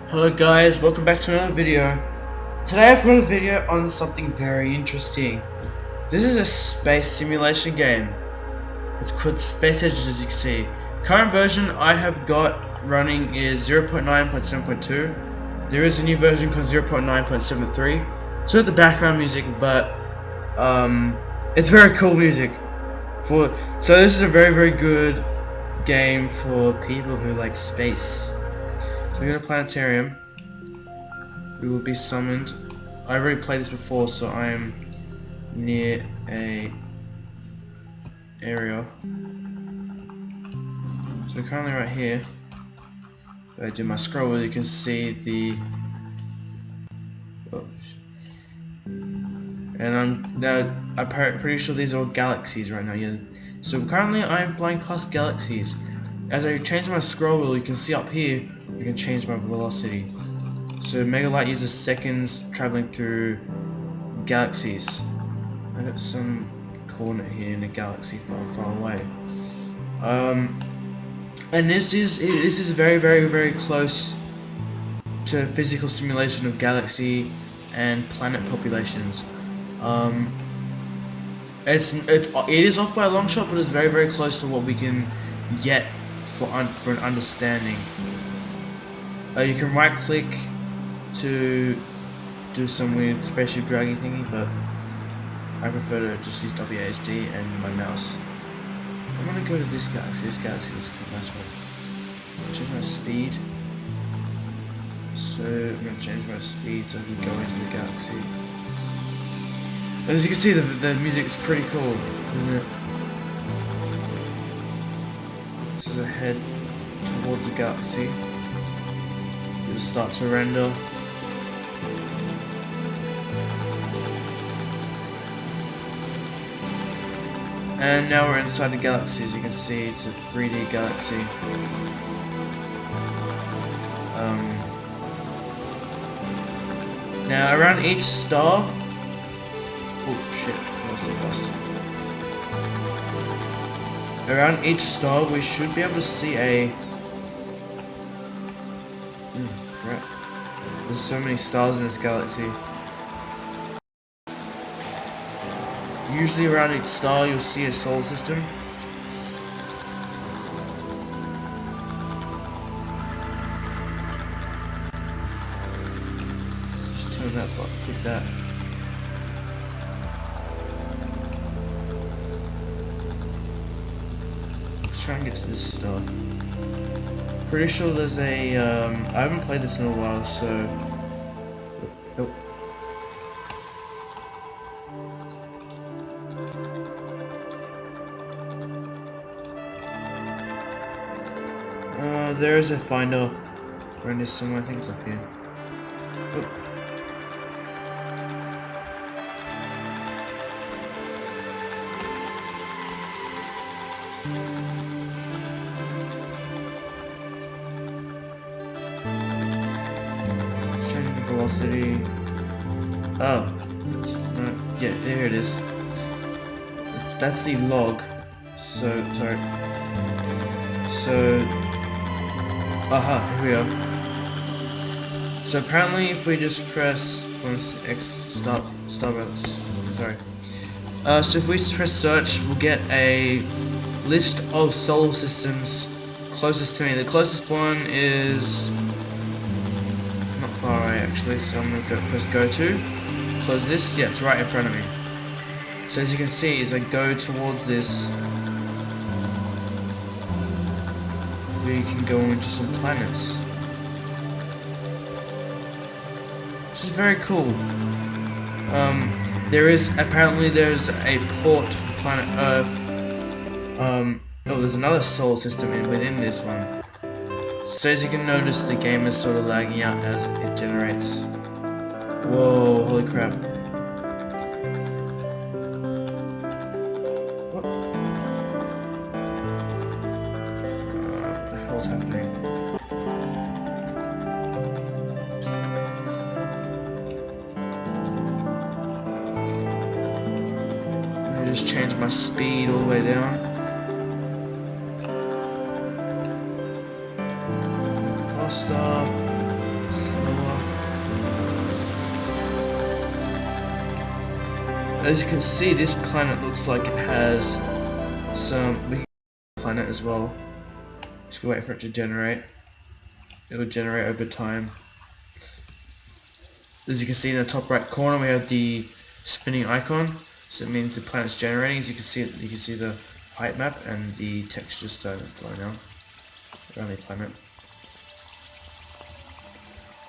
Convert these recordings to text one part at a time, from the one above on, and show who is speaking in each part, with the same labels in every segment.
Speaker 1: Hello guys, welcome back to another video. Today I've got a video on something very interesting. This is a space simulation game. It's called Space Edge, as you can see. Current version I have got running is 0.9.7.2. There is a new version called 0.9.73. So the background music, but it's very cool music. So this is a very good game for people who like space. So we got a planetarium. We will be summoned. I already played this before, so I am near a area. So currently right here, if I do my scroll wheel, you can see the. Oh, and I'm pretty sure these are all galaxies right now. Yeah. So currently I am flying past galaxies. As I change my scroll wheel, you can see up here, I can change my velocity. So mega light uses seconds traveling through galaxies. I got some coordinate here in a galaxy far away. And this is very close to physical simulation of galaxy and planet populations. It is off by a long shot, but it's very close to what we can get for an understanding. You can right click to do some weird spaceship dragging thingy, but I prefer to just use WASD and my mouse. I'm gonna go to this galaxy. This galaxy is a nice one. Change my speed. So I'm gonna change my speed so I can go into the galaxy. As you can see, the music's pretty cool, isn't it? This is a head towards the galaxy. It'll start to render. And now we're inside the galaxy. As you can see, it's a 3D galaxy. Now around each star. Oh shit! Around each star, we should be able to see a. Crap. There's so many stars in this galaxy. Usually around each star you'll see a solar system. Just turn that button, click that. Let's try and get to this star. Pretty sure there's a, I haven't played this in a while, so. Nope. There is a finder around this somewhere. I think it's up here. Oh. Changing the velocity. Oh, yeah, there it is. That's the log. So sorry. So. Aha, here we are. So apparently if we just press stop, sorry. So if we just press search, we'll get a list of solar systems closest to me. The closest one is not far away actually, so I'm gonna press go to. Close this, yeah, it's right in front of me. So as you can see, as I go towards this, we can go into some planets, which is very cool. There's a port for planet Earth. Oh, there's another solar system within this one. So as you can notice, the game is sort of lagging out as it generates. Whoa, holy crap. What's happening? just change my speed all the way down. Faster, slower. As you can see, this planet looks like it has some planet as well. Just wait for it to generate. It will generate over time. As you can see in the top right corner, we have the spinning icon, so it means the planet's generating. As you can see, you can see the height map and the texture starting to flow now around the planet.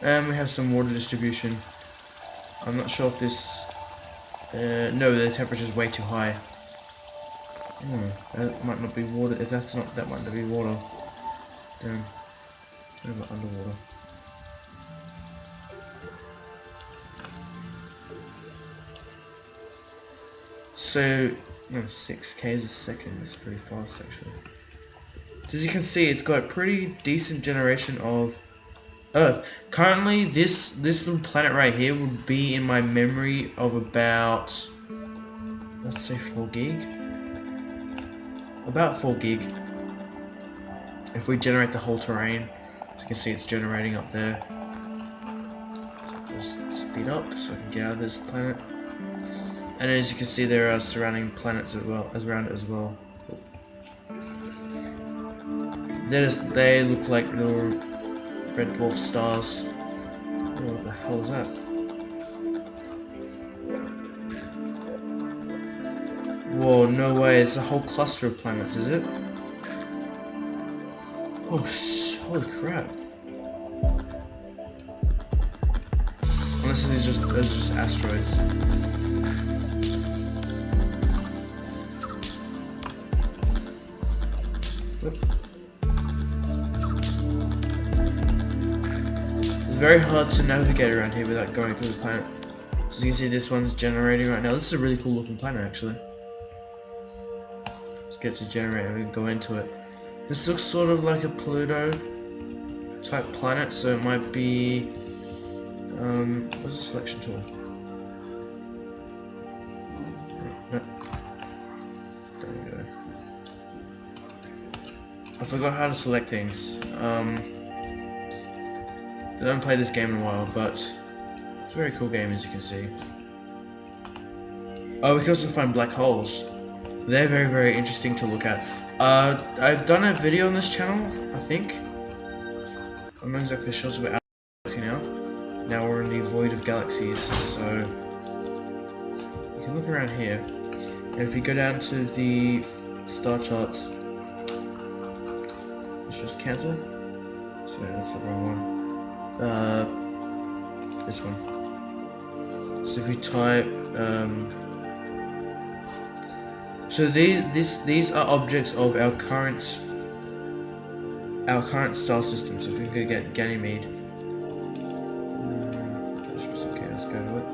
Speaker 1: And we have some water distribution. I'm not sure if this. No, the temperature is way too high. That might not be water. If that's not, that might not be water. Damn. Underwater. So, 6 k's a second is pretty fast actually. As you can see, it's got a pretty decent generation of Earth. Currently, this little planet right here would be in my memory of about, let's say 4 gig. About 4 gig. If we generate the whole terrain, as you can see, it's generating up there. Just speed up so I can get out of this planet. And as you can see, there are surrounding planets as well, around it as well. They look like little red dwarf stars. Oh, what the hell is that? Whoa, no way! It's a whole cluster of planets, is it? Oh, holy crap! Unless those are just asteroids. It's very hard to navigate around here without going through the planet. As you can see, this one's generating right now. This is a really cool looking planet actually. Let's get to generate and we can go into it. This looks sort of like a Pluto type planet, so it might be what's the selection tool? No. There we go. I forgot how to select things. I haven't played this game in a while, but it's a very cool game as you can see. Oh, we can also find black holes. They're very, very interesting to look at. I've done a video on this channel, I think. I'm not exactly sure, so we're out of galaxy now. Now we're in the void of galaxies, so you can look around here. And if you go down to the star charts, let's just cancel. Sorry, that's the wrong one. This one. So if we type, so these are objects of our current star system. So if we could get Ganymede, okay, let's go to it.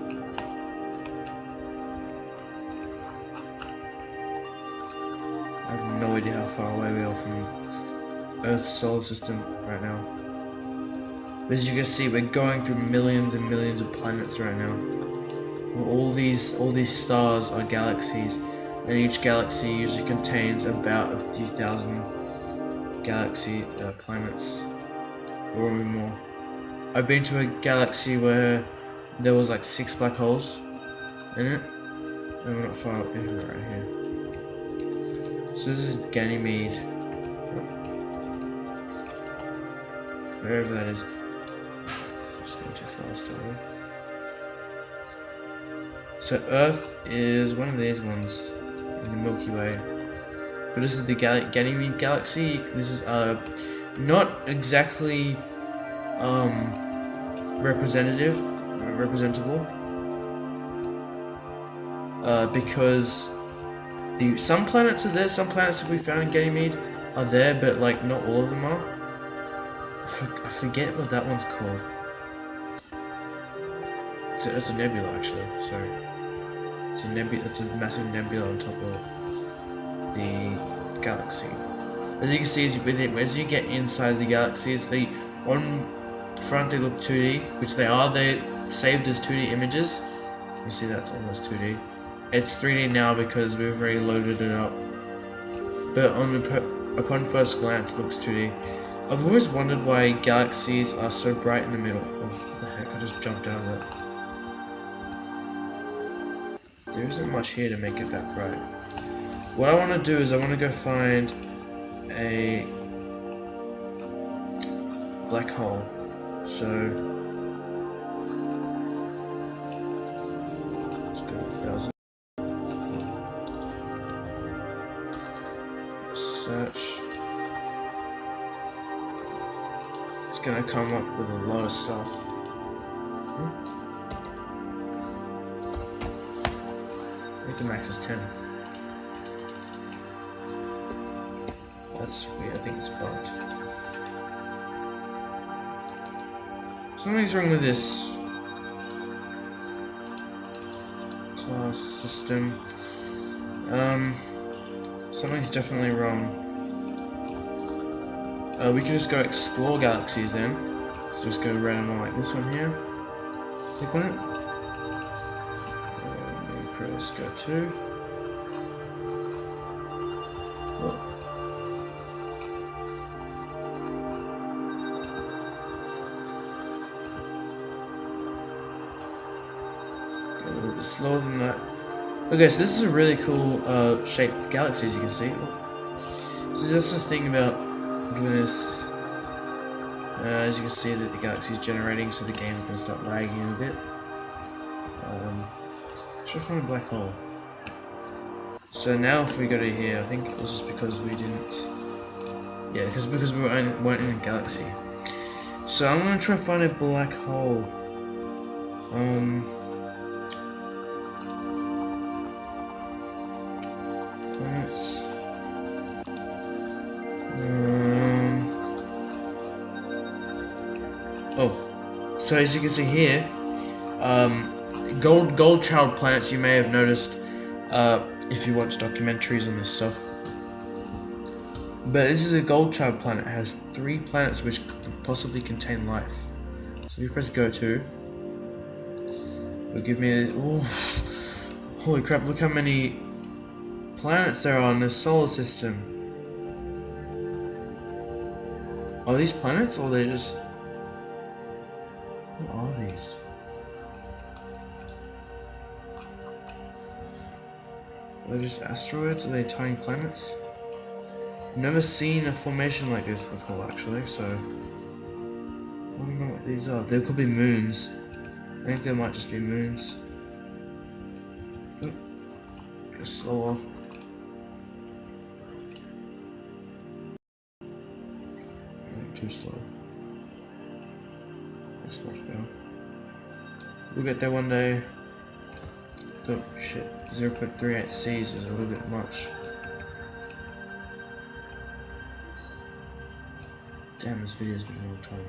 Speaker 1: I have no idea how far away we are from Earth's solar system right now. But as you can see, we're going through millions and millions of planets right now. All these stars are galaxies, and each galaxy usually contains about a few thousand galaxy planets, or more. I've been to a galaxy where there was like 6 black holes in it, and we're not far up here, right here. So this is Ganymede, wherever that is. Too fast, so Earth is one of these ones in the Milky Way, but this is the Ganymede galaxy. This is not exactly representable because some planets are there. Some planets that we found in Ganymede are there, but like not all of them are. I forget what that one's called. It's a nebula actually, sorry. It's a massive nebula on top of the galaxy. As you can see, as you get inside the galaxies, on front they look 2D, which they are. They're saved as 2D images. You see that's almost 2D. it's 3D now because we've already loaded it up. But upon first glance, it looks 2D. I've always wondered why galaxies are so bright in the middle. Oh, what the heck, I just jumped out of that. There isn't much here to make it that bright. What I want to do is I want to go find a black hole. So let's go 1,000. Search. It's gonna come up with a lot of stuff. I think the max is 10. That's weird, I think it's bugged. Something's wrong with this class system. Something's definitely wrong. We can just go explore galaxies then. So just go random like this one here. Click on it. Maybe press go to. Oh. A little bit slower than that. Okay, so this is a really cool shaped galaxy, as you can see. So that's the thing about doing this. As you can see that the galaxy is generating, so the game can start lagging a bit. Try to find a black hole. So now if we go to here, I think it was just because we didn't... Yeah, because we weren't in a galaxy. So I'm going to try to find a black hole. Planets. Oh, so as you can see here, gold child planets you may have noticed if you watch documentaries on this stuff. But this is a gold child planet. It has 3 planets which could possibly contain life. So if you press go to, it'll give me a, oh, holy crap, look how many planets there are in this solar system. Are these planets or are they just... What are these? Are they just asteroids? Are they tiny planets? I've never seen a formation like this before actually, so... I don't know what these are. They could be moons. I think they might just be moons. Oh, go slower. Too slow. That's much better. We'll get there one day. Oh shit, 0.38 C's is a little bit much. Damn, this video's been a long time.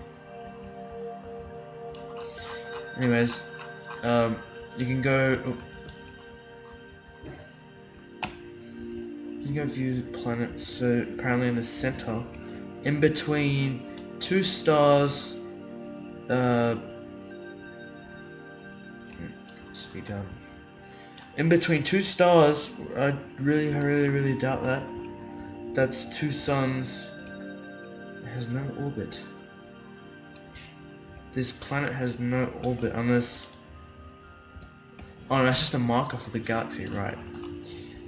Speaker 1: Anyways, you can go... Oh. You can go view planets. So apparently in the center, in between 2 stars, speed down. In between 2 stars, I really doubt that. That's 2 suns. It has no orbit. This planet has no orbit unless... Oh, no, that's just a marker for the galaxy, right?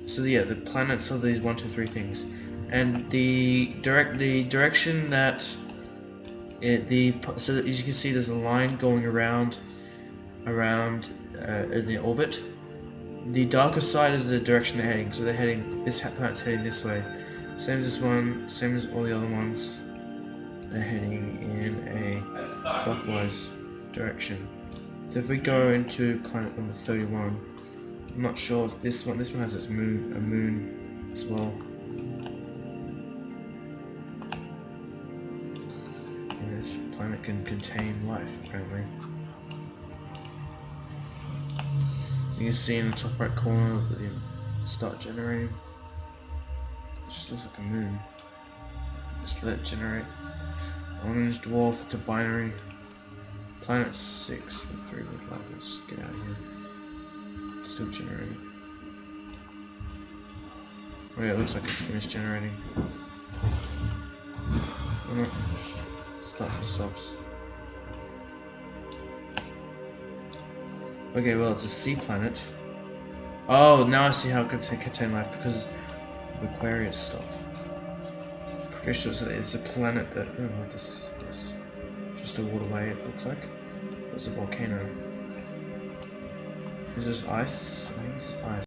Speaker 1: So yeah, the planets are these 1, 2, 3 things, and the direction that so as you can see, there's a line going around in the orbit. The darker side is the direction they're heading. So they're heading. This planet's heading this way. Same as this one. Same as all the other ones. They're heading in a clockwise direction. So if we go into planet number 31, I'm not sure if this one has its moon, a moon as well. And this planet can contain life, apparently. You can see in the top right corner that it start generating. It just looks like a moon. Just let it generate. Orange dwarf, it's a binary. Planet 6 and 3 with life. Let's just get out of here. It's still generating. Oh yeah, it looks like it's finished generating. Oh no. Starts and stops. Okay, well it's a sea planet. Oh, now I see how it could contain life because of Aquarius stuff. Pretty sure it's a planet that... Oh, this just a waterway it looks like. It's a volcano. Is this ice? I think it's ice.